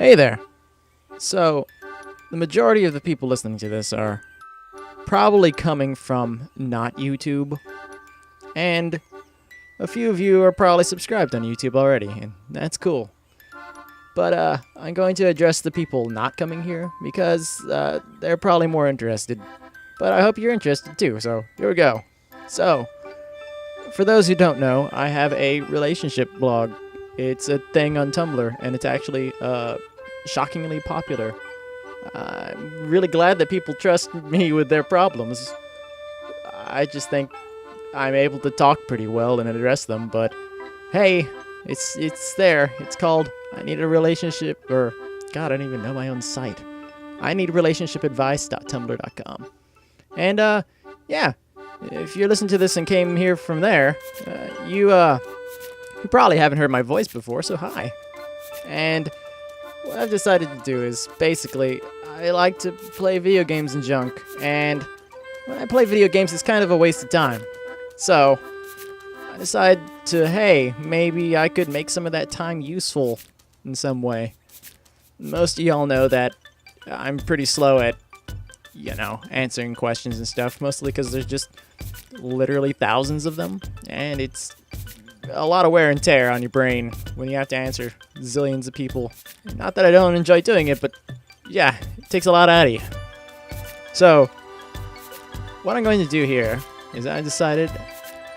Hey there. So, the majority of the people listening to this are probably coming from not YouTube, and a few of you are probably subscribed on YouTube already, and that's cool. But I'm going to address the people not coming here because they're probably more interested. But I hope you're interested too, so here we go. So, for those who don't know, I have a relationship blog. It's a thing on Tumblr, and it's actually shockingly popular. I'm really glad that people trust me with their problems. I just think I'm able to talk pretty well and address them, but hey, it's there. It's called I Need a Relationship, or God, I don't even know my own site. I Need relationshipadvice.tumblr.com. And yeah, if you're listening to this and came here from there, you probably haven't heard my voice before, so hi. And what I've decided to do is, basically, I like to play video games and junk, and when I play video games, it's kind of a waste of time. So, I decided to, hey, maybe I could make some of that time useful in some way. Most of y'all know that I'm pretty slow at, answering questions and stuff, mostly because there's just literally thousands of them, and it's a lot of wear and tear on your brain when you have to answer zillions of people. Not that I don't enjoy doing it, but yeah, it takes a lot out of you. So, what I'm going to do here is I decided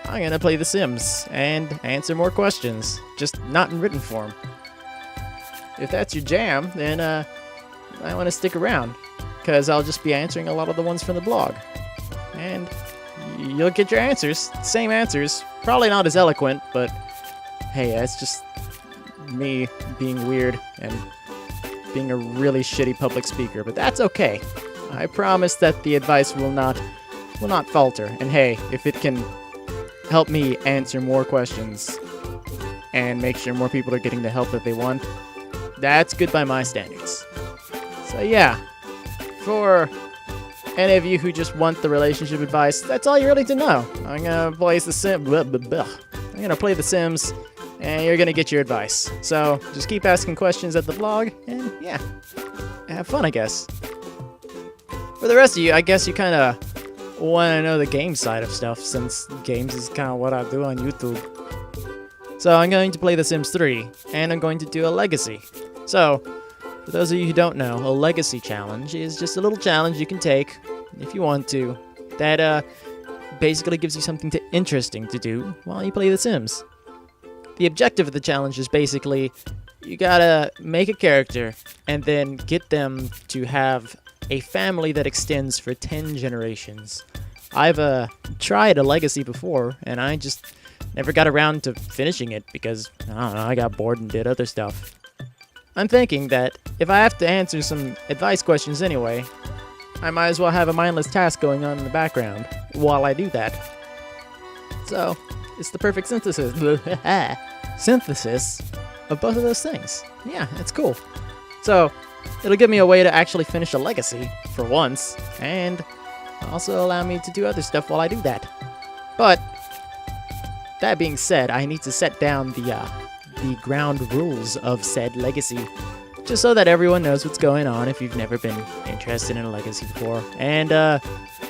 I'm going to play The Sims and answer more questions, just not in written form. If that's your jam, then you might want to stick around, because I'll just be answering a lot of the ones from the blog. And you'll get your answers, same answers, probably not as eloquent, but hey, that's just me being weird and being a really shitty public speaker, but that's okay. I promise that the advice will not falter, and hey, if it can help me answer more questions and make sure more people are getting the help that they want, that's good by my standards. So yeah, for any of you who just want the relationship advice, that's all you really need to know. I'm gonna play The Sims. I'm gonna play The Sims, and you're gonna get your advice. So just keep asking questions at the blog, and yeah, have fun, I guess. For the rest of you, I guess you kind of want to know the game side of stuff, since games is kind of what I do on YouTube. So I'm going to play The Sims 3, and I'm going to do a legacy. So, for those of you who don't know, a legacy challenge is just a little challenge you can take, if you want to, that basically gives you something interesting to do while you play The Sims. The objective of the challenge is basically, you gotta make a character, and then get them to have a family that extends for 10 generations. I've tried a legacy before, and I just never got around to finishing it because, I don't know, I got bored and did other stuff. I'm thinking that if I have to answer some advice questions anyway, I might as well have a mindless task going on in the background while I do that. So, it's the perfect synthesis of both of those things. Yeah, it's cool. So, it'll give me a way to actually finish a legacy, for once, and also allow me to do other stuff while I do that. But, that being said, I need to set down the ground rules of said legacy, just so that everyone knows what's going on if you've never been interested in a legacy before. And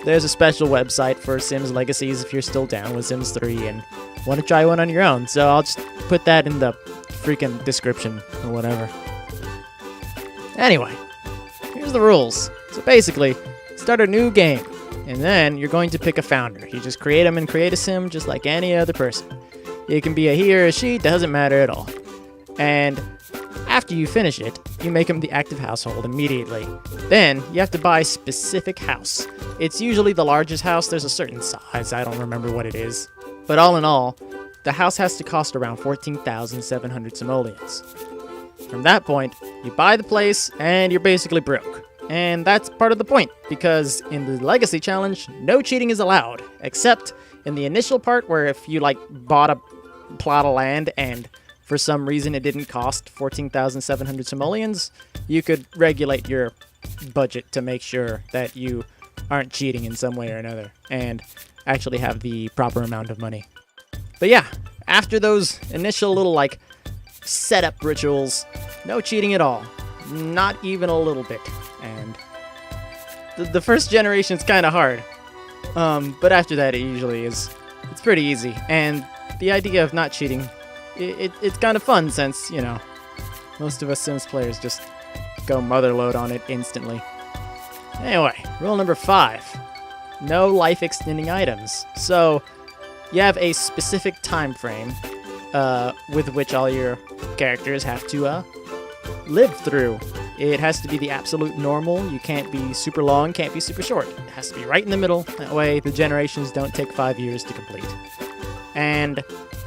there's a special website for Sims Legacies if you're still down with Sims 3 and want to try one on your own, so I'll just put that in the freaking description or whatever. Anyway, here's the rules. So basically, start a new game, and then you're going to pick a founder. You just create them and create a sim just like any other person. It can be a he or a she, doesn't matter at all. And after you finish it, you make them the active household immediately. Then, you have to buy a specific house. It's usually the largest house. There's a certain size, I don't remember what it is. But all in all, the house has to cost around 14,700 simoleons. From that point, you buy the place, and you're basically broke. And that's part of the point, because in the Legacy Challenge, no cheating is allowed, except in the initial part where if you, bought a plot of land and for some reason it didn't cost 14,700 simoleons, you could regulate your budget to make sure that you aren't cheating in some way or another, and actually have the proper amount of money. But yeah, after those initial little, setup rituals, no cheating at all. Not even a little bit. And the first generation's kind of hard. But after that, it usually is. It's pretty easy. And the idea of not cheating, it's kind of fun since, you know, most of us Sims players just go motherload on it instantly. Anyway, rule number 5. No life extending items. So, you have a specific time frame with which all your characters have to live through. It has to be the absolute normal. You can't be super long, can't be super short. It has to be right in the middle. That way the generations don't take 5 years to complete. And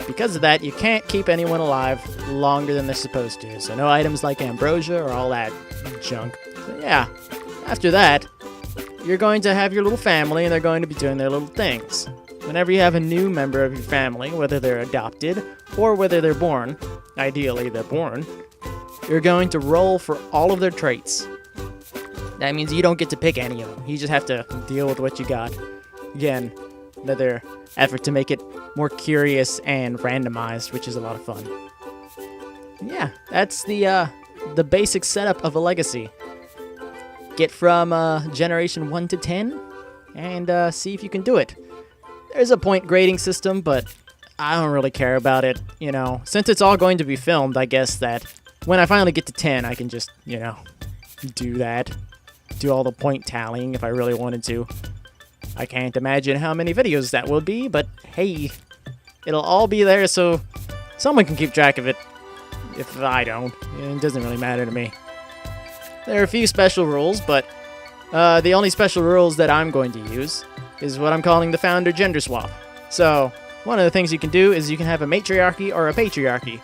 because of that, you can't keep anyone alive longer than they're supposed to. So no items like ambrosia or all that junk. So yeah, after that, you're going to have your little family and they're going to be doing their little things. Whenever you have a new member of your family, whether they're adopted or whether they're born, ideally they're born, you're going to roll for all of their traits. That means you don't get to pick any of them. You just have to deal with what you got. Again, another effort to make it more curious and randomized, which is a lot of fun. Yeah, that's the basic setup of a legacy. Get from generation 1 to 10 and see if you can do it. There's a point grading system, but I don't really care about it, you know. Since it's all going to be filmed, I guess that when I finally get to 10, I can just, you know, do that. Do all the point tallying if I really wanted to. I can't imagine how many videos that will be, but hey, it'll all be there so someone can keep track of it. If I don't, it doesn't really matter to me. There are a few special rules, but the only special rules that I'm going to use is what I'm calling the founder gender swap. So, one of the things you can do is you can have a matriarchy or a patriarchy.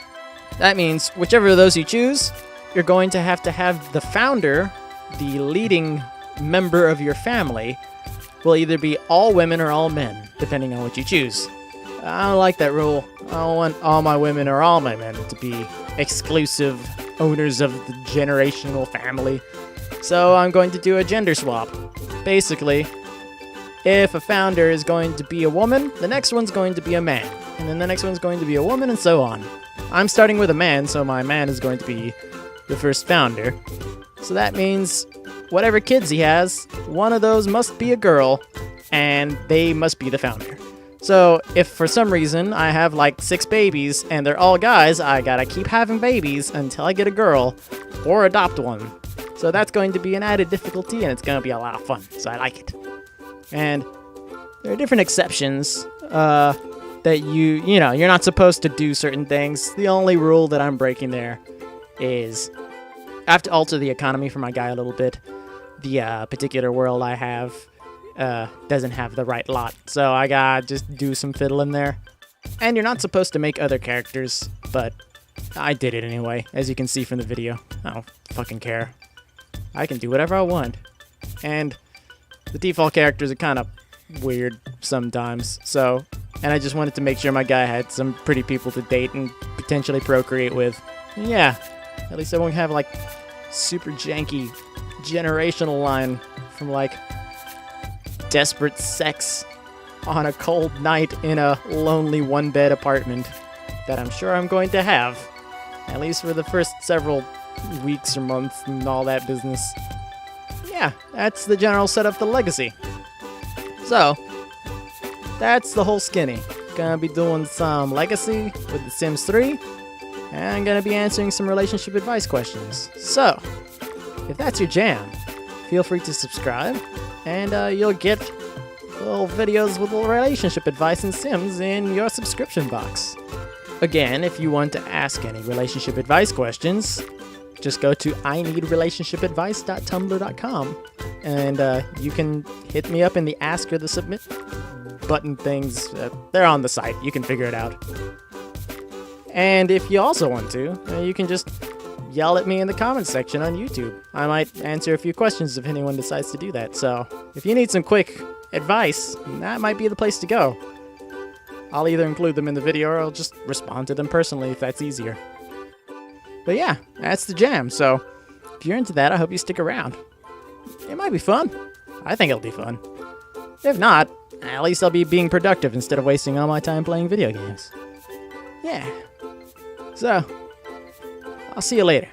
That means whichever of those you choose, you're going to have the founder, the leading member of your family, will either be all women or all men, depending on what you choose. I don't like that rule. I don't want all my women or all my men to be exclusive owners of the generational family. So I'm going to do a gender swap. Basically, if a founder is going to be a woman, the next one's going to be a man. And then the next one's going to be a woman, and so on. I'm starting with a man, so my man is going to be the first founder. So that means whatever kids he has, one of those must be a girl, and they must be the founder. So if for some reason I have like 6 babies and they're all guys, I gotta keep having babies until I get a girl or adopt one. So that's going to be an added difficulty, and it's going to be a lot of fun, so I like it. And there are different exceptions that you know, you're not supposed to do certain things. The only rule that I'm breaking there is I have to alter the economy for my guy a little bit. The particular world I have doesn't have the right lot, so I gotta just do some fiddling there. And you're not supposed to make other characters, but I did it anyway, as you can see from the video. I don't fucking care. I can do whatever I want. And the default characters are kind of weird sometimes, so... And I just wanted to make sure my guy had some pretty people to date and potentially procreate with. And yeah, at least I won't have, like, super janky generational line from, like, desperate sex on a cold night in a lonely one-bed apartment that I'm sure I'm going to have, at least for the first several weeks or months and all that business. Yeah, that's the general setup for Legacy. So, that's the whole skinny. Gonna be doing some Legacy with The Sims 3, and I'm gonna be answering some relationship advice questions. So, if that's your jam, feel free to subscribe, and you'll get little videos with little relationship advice and Sims in your subscription box. Again, if you want to ask any relationship advice questions, just go to ineedrelationshipadvice.tumblr.com, and you can hit me up in the ask or the submit button things. They're on the site. You can figure it out. And if you also want to, you can just yell at me in the comments section on YouTube. I might answer a few questions if anyone decides to do that. So if you need some quick advice, that might be the place to go. I'll either include them in the video or I'll just respond to them personally if that's easier. But yeah, that's the jam. So if you're into that, I hope you stick around. It might be fun. I think it'll be fun. If not, at least I'll be being productive instead of wasting all my time playing video games. Yeah. So, I'll see you later.